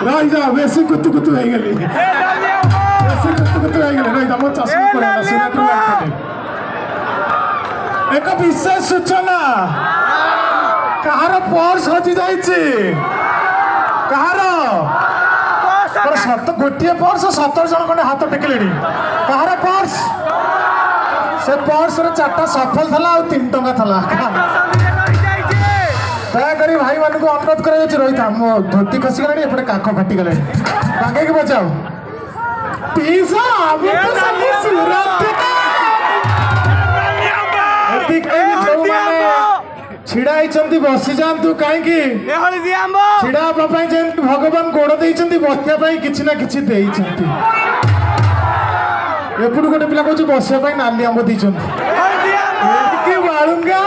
रही जा बेसी कुतु कुतु हो गली बेसी कुतु कुतु हो गली रही जा मो चश्मा पड़े सिलेक्टर एक विशेष सूचना कहार पर्स हजि जाइए कहार गोटे पर्स 17 जन खंडे हाथ टेकिले कहार पर्स से पर्स रे 4टा सफल थला और 3 टंका थला दयाकोरी भाई मान को अनुरोध कर रही था मो धोती खसी गला एपटे काख फाटी गले टांगे के बचाओ पीसा अभी तो सब सूरत छिड़ाई बसी जातु कहीं छिड़ा भगवान गोड़ दे बसिया किसी ना कि एपटू गोटे पिला कह बसिया नाली आंब दे बालुंगा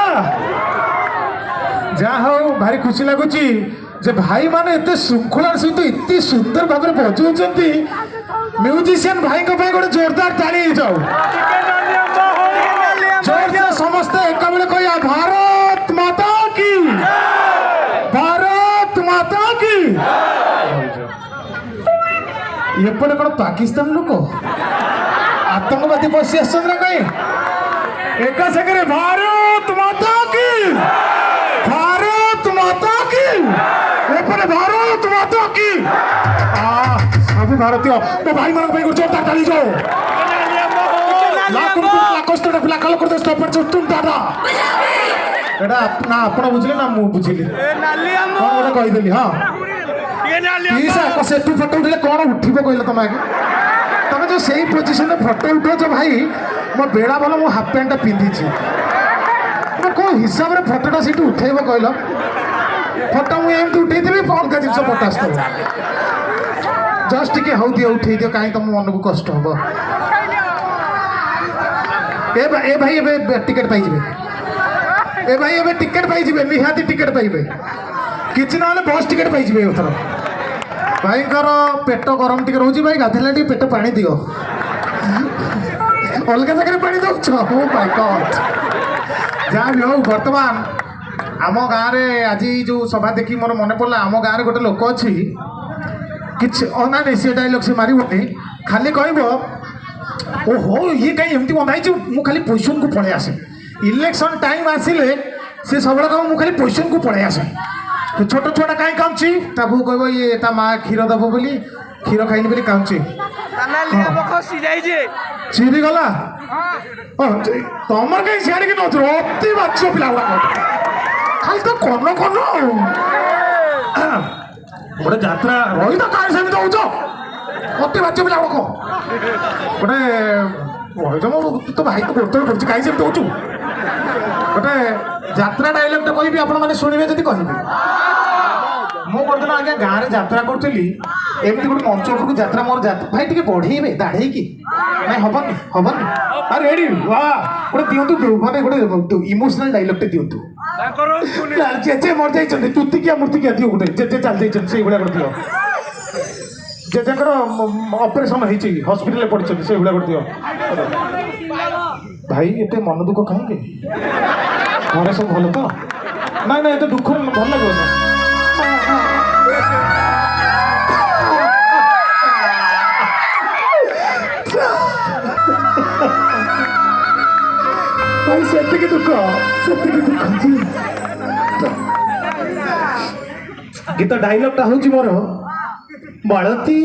जहा हो भारी खुशी लगुच जे भाई माने एते श्रृंखलार सहित इतनी सुंदर भाव में बजाऊं म्यूजिशियन भाई गोटे जोरदार ताली जाओ जोरदार समस्ते एक बेले कह भारत माता की भारत माता की एपटे कौन पाकिस्तान लोक आतंकवादी बसी आस कहीं एक सागर भारत माता की भारत माता की एपटे भारत माता की सब भारतीय तो भाई मान जोरदार ताली जाओ बुझे ना मु बुझिली गोटे कहीदेली हाँ सेठू फटो उठे कौन उठब कहल तुम आगे तुम जो से पोजिशन फटो उठाच भाई मो बेड़ा भल मो हाफ पैंटा पिंधि कौन हिसाब से फटोटा से उठेब कहल फटो मुझे उठे अलग जिन पटास जस्ट टे हौ दियो उठे दियो कहीं तुम मन को कष्ट हम ए भाई ए टिकेट पाई ए भाई ए टिकेट पाई निहाती टिकेट पाइबे किसी ना बस टिकेट पाई एथर भाई पेट गरम टिके रोची भाई गाधेला पेट पानी दियो अलग जगह पानी दौच ओ माय गॉड जहाँ भी हो बर्तमान आम गाँव में आज जो सभा देखी मोर मन पड़ा आम गाँव में गोटे लोक अच्छी कि ना नहीं सी डायलॉग से मारबनी खाली कह ओहो ये कहीं एमती बंधाई मु खाली पोजिशन को पड़े आसे इलेक्शन टाइम आसिले से सब कह मु खाली पोजिशन को पड़े आसे तो छोट छुआ कहीं कामुची ताबू कह ये ता माँ क्षीर दब बोली क्षीर खाइनी बोली कामुची चिरी गला तुम कहीं सियाड़े कि नजर अति बाच पिला खाली तो कन कन गोटे यात्रा रही तो कहीं सेमती हो अति बाच पिला गोटे रही तो भाई तो गोड़ कर कहीं सेमती हो गोटे यात्रा डायलॉग तो कहि आपण माने सुनिबे जदि कहिबे मो करदन आगे गाँव में यात्रा करी एमती गोटे मंच उपरको यात्रा मोर भाई टे बढ़ेबे दाढ़े की ना हबनी हबनी अरे रेडी वाह गोटे दिंतु माने गोटे इमोशनल डायलॉग टे दिंतु जेजे मर जाइछन चुतिकिया मूर्तिकिया दियो गोटे जेजे चल जाइछन से भलिया कर दियो जेजेकर ऑपरेशन होइछि हॉस्पिटल पड़छन से भलिया कर दियो भाई एते मन दुख कहीं घरे सब भल तो ना ना ये दुख भल लगे भाई से दुख गीत डायलॉग टा हूँ मोर बालती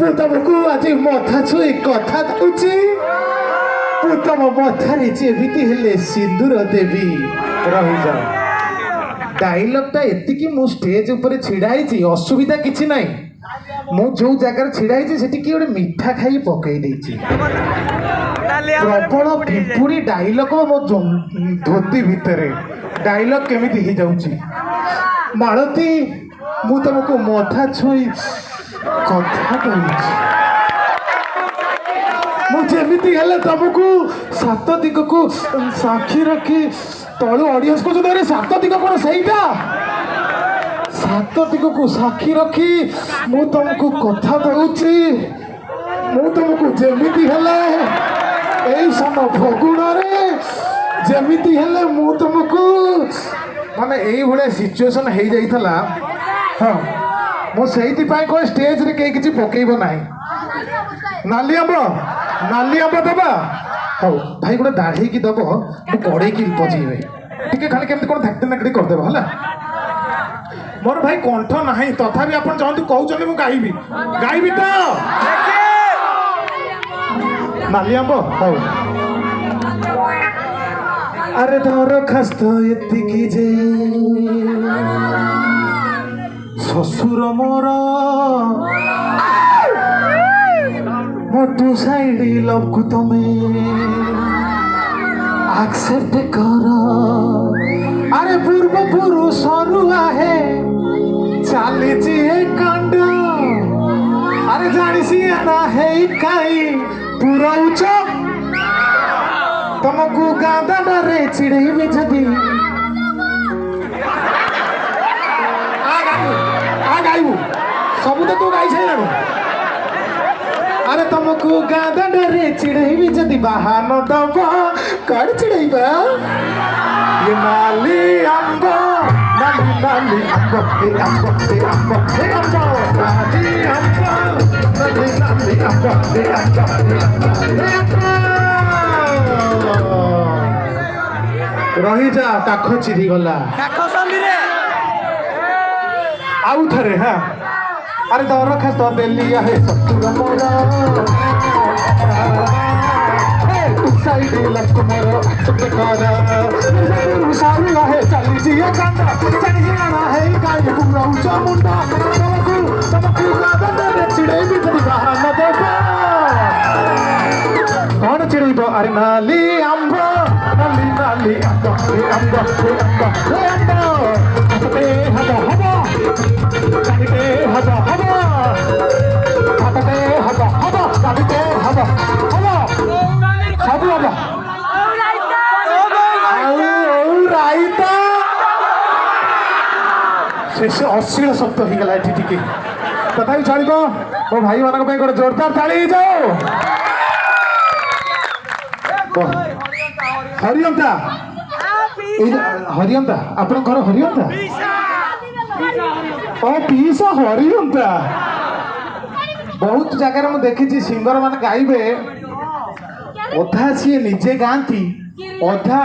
तुमको आज मथा छुई कथा दूची तुम मथारे जेमिति हेले सिंदूर देवी रही जाओ डायलॉग टा एतिकी मु स्टेज ऊपर छिड़ाई असुविधा किछि नाही मु जो जगह छिड़ाई सेठी कि गोटे मिठा खाई पकई देछि प्रबल पिंपुड़ी डायलॉग मो धोती भितरे डायलॉग केमिति ही जाउछि मालती मु तुमको मथा छुई कथा कहूछि मुझेमिति हेले तुमको सात दिग को साक्षी रखी तलु ऑडियंस को जो सात दिग कौन सहीटा सात दिग को साक्षी रखी मु तुमको कथा दूची मु तुमको जेमिति हेले एई सन फगुण रे ଯେମିତି ହେଲେ ମୁଁ ତୁମକୁ ମାନେ ଏଇଭଳିଆ ସିଚୁଏସନ୍ ହେଇଯାଇଥିଲା। ହଁ ମୁଁ ସେଇଥିପାଇଁ କହେ ଷ୍ଟେଜ୍ରେ କେହି କିଛି ପକେଇବ ନାହିଁ। ନାଲି ଆମ୍ବ ଦେବା। ହଉ ଭାଇ ଗୋଟେ ଦାଢ଼େଇକି ଦେବ, ମୁଁ କଡ଼େଇକି ବଜେଇବେ ଟିକେ, ଖାଲି କେମିତି କ'ଣ ଧାକଟି ନାକଟି କରିଦେବ ହେଲା। ମୋର ଭାଇ କଣ୍ଠ ନାହିଁ, ତଥାପି ଆପଣ ଚାହୁଁନ୍ତୁ କହୁଛନ୍ତି ମୁଁ ଗାଇବି ତ। ନାଲି ଆମ୍ବ ହଉ। ଆରେ ଦରଖାସ୍ତ ଏତିକି ଯେ ଶ୍ୱଶୁର ମୋର मोटू साइड लव को तमे एक्सेप्ट करो। अरे पूर्व पुरुष है चाली कांड। अरे जानी सी ना है कई पूरा उच्च तुमको गादा डरे चिड़े में जदी आ गाइबू सब तो तू गाई छे। अरे तुमको गादा डरे चिड़ेबी जदि बहान दब कड़ चिड़ेबा ये नाली अम्ब नाली अम्ब हे अम्ब हे अम्ब हे अम्ब नाली अम्ब नाली अम्ब हे अम्ब हे अम्ब रही जा काख चिरी गला काख संदिरे आउ थरे। हाँ अरे दरखास्त देली है ससुर मोरा साइड लग मोर एक्सेप्ट कर। सारू है चली जिए कांड चली जाना है काई पूरा ऊंचा मुंडा तुमको गादा दे चिड़े भी तरी बहान देबा कौन चिड़ेबो। अरे नाली अम्ब नाली अम्ब हे अम्ब हे अम्ब हे अम्ब हबे हबा हबा काटे हबा हबा काटे हबा हबा काटे हबा हबा सब हबा राइता शेष अश्लील शब्द हो गला एठी टिके तथापि चलिबो। मो भाई मानक पे गोटे जोरदार ताली जाओ। हरियंता हरियंता आपण घर हरियंता पीस हरियंता बहुत जगह मैं देखी सिंगर मान गाइबे अधा सी निजे गाँती अधा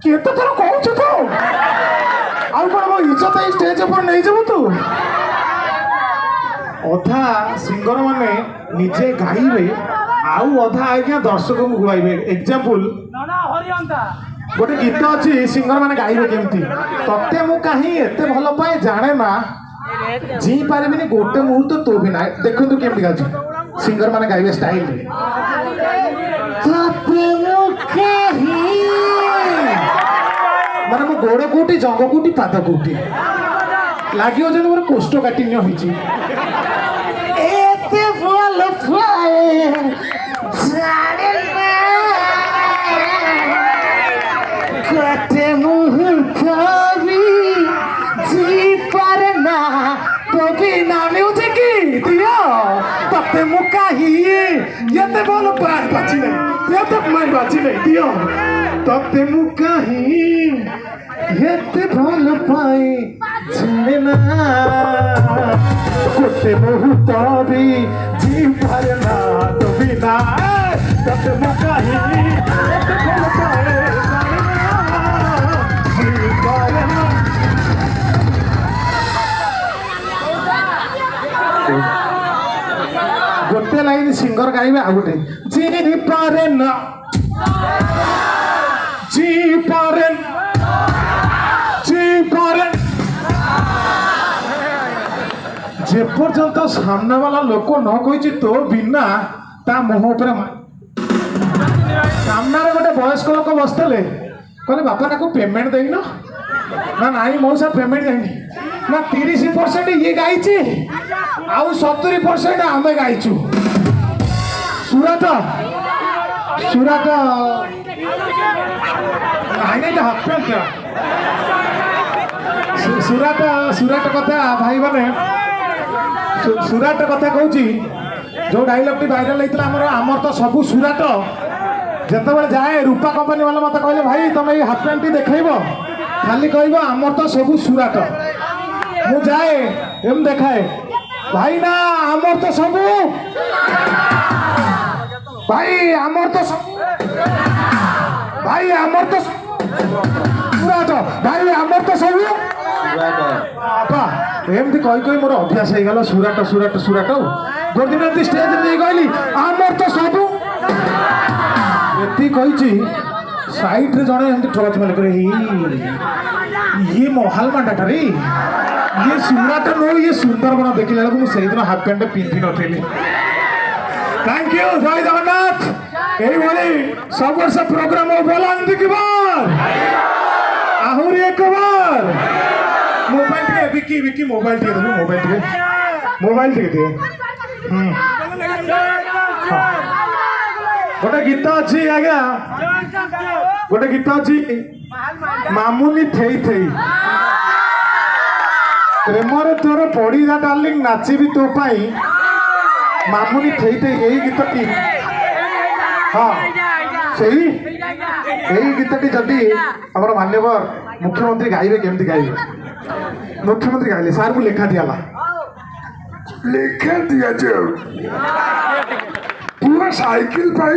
केते थर कहूँ तो आउ कौन मो इज्जत स्टेज पर नहीं जाबू तू। अधा सिंगर माने निजे गाइबे आउ अधा आज्ञा दर्शक को गुआइबे। एग्जांपल गोटे गीत अच्छी सिंगर माने गाइबे केमती तते मु कहीं एते भल पाए जाने ना जी पारे गोटे मुहूर्त तो भी ना देखो तू केमती गाजु सिंगर माने गाइबे स्टाइल रे माने मो गोड़ कोटी जंग कोटी पाद कोटी लागियो जने मोर कोष्ठ काटिन्य होइची एते भल पाए जाने ना गोटे मुहूर्त भी जी पारे ना तो भी ना म्यूजिक दियो तते मुका ही ये ते बोलो बाची नहीं ये तो मैं बाची नहीं दियो तते मुका ही ये ते बोलो पाए जाने ना गोटे मुहूर्त भी जी पारे ना तो भी ना तते मुका ही ये ते बोलो पाए गोटे लाइन सिंगर गाइबे आ गोटे जी पारे ना जी पारे जे पर्यंत सामने वाला लोक न कही तो बिना ता मुह उपर सामने गोटे वयस्क लोक बसते कहले बापा ताको पेमेंट देन ना नाई मौसा पेमेंट देनी ना 30% ये गाई आउ 70% आमे गाइचु सुरत सुरत कथा भाई माने सुरत कथा कहूँ जो डायलॉग टी वायरल होता आमर तो सबू सुरत जितेबाला जाए रूपा कंपनी वाला मत कहले भाई तुम ये हाफ पैंट देखब खाली कह आमर तो सब सुराट मु जाए एम देखाए भाई ना आमर तो सब भाई आमर तो सब भाई आमर तो सुराट भाई आमर तो सब बापा एमती कही कही मोर अभ्यास हो गला सुराट सुराट सुराट गोटे दिन एमती स्टेज नहीं कहली आमर तो सब एति कही साइड रे जड़े एमती टर्च मारे करे ये मोहाल मांडाटा रे ये सुराट नो ये सुंदरबन देखला बेलू मुझे दिन हाफ पैंट पिंधि नी थैंक यू जय जगन्नाथ यही सब वर्ष प्रोग्राम बोलांती कि बार आहरी एक बार मोबाइल टे विकी विकी मोबाइल टे दे मोबाइल टे दे गोटे गीत अच्छी आज्ञा गोटे गीत अच्छी मामुनी थेई थेई प्रेमरे तोर पड़ी जा डार्लिंग नाचिबी तो पाई मामुनी थेई थेई यही गीतटी हाँ सही यही गीतटी जदि आमर मान्यवर मुख्यमंत्री गाइबे केमती गाइबे मुख्यमंत्री गाइले सार को लेखा दिया जाओ पूरा साइकिल पाई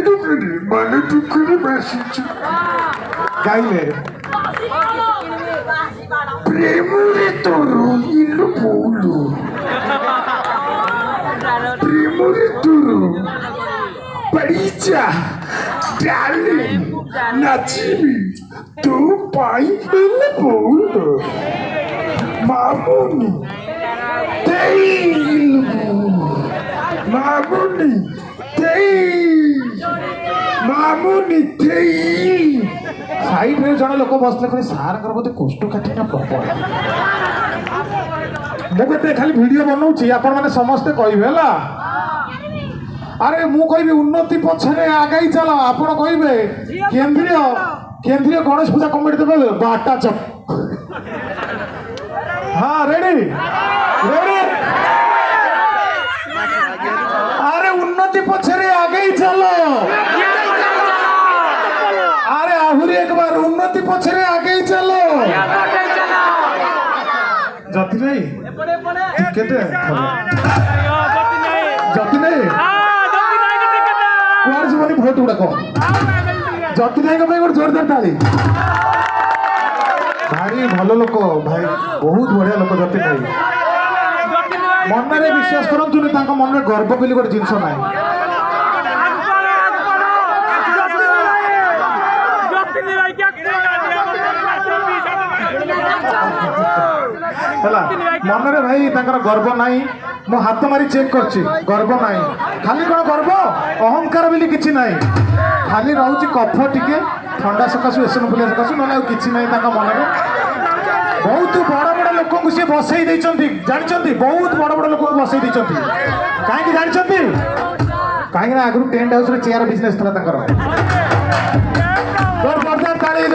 माने दुखरे बसी गाइले प्रेमरे तोरो इल्लु बोलु प्रेमरे तोरो परीचा डार्लिंग नाचिबी तो पाई इल्लु बोलु मामुनी तेई मामुनी मामुनी साइड रे जड़े लोक बसले कहे सार बोधे कोष्ठकाठिन्य प्रबल मुझे खाली वीडियो बनाऊँगी आपण मैंने समस्ते कहे अरे मु कहि उन्नति पछरे आगाई चल आपण कहे केंद्रीय गणेश पूजा कमिटी देवे बाटा चप हाँ रेडी रेडी अरे उन्नति पछरे आगे चलो अरे आहरी एक बार उन्नति पछरे आगे चलो जति नहीं केते जति नहीं कुआर जीवनी भोट गुड़ाक जति नहीं गोटे जोरदार ताली भारी भल लोक भाई बहुत बढ़िया लोक जति नहीं मन में विश्वास करूँ मन में गर्व बोली गोटे जिनस ना मन में भाई गर्व ना मो हाथ मारी चेक कर गर्व ना खाली कौन गर्व अहंकार बोली किसी ना खाली रोचे कफ टिके ठंडा सकाशु एसनफुलिया सकाशु ना कि ना मन में बहुत बड़ बड़ लोक सी बसई जानते बहुत बड़ बड़ लोक बसई कहीं जानते कहीं आगु टेंट हाउस चेयर बिजनेस था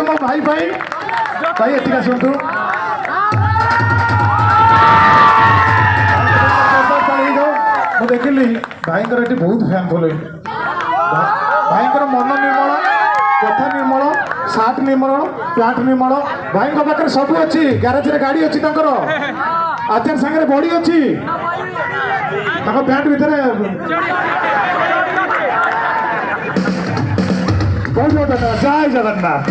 मो भाई भाई एतिका शुणु मुझे देखिली भाई बहुत फैन फॉलोइंग भाई मन निर्मल कथा निर्मल सार्ट निर्मल पैंट निर्मल भाई पाखे सब अच्छी ग्यारेज रे गाड़ी अच्छी आचार सागर बड़ी अच्छी पैंट भितर बहुत बहुत धन्यवाद जय जगन्नाथ।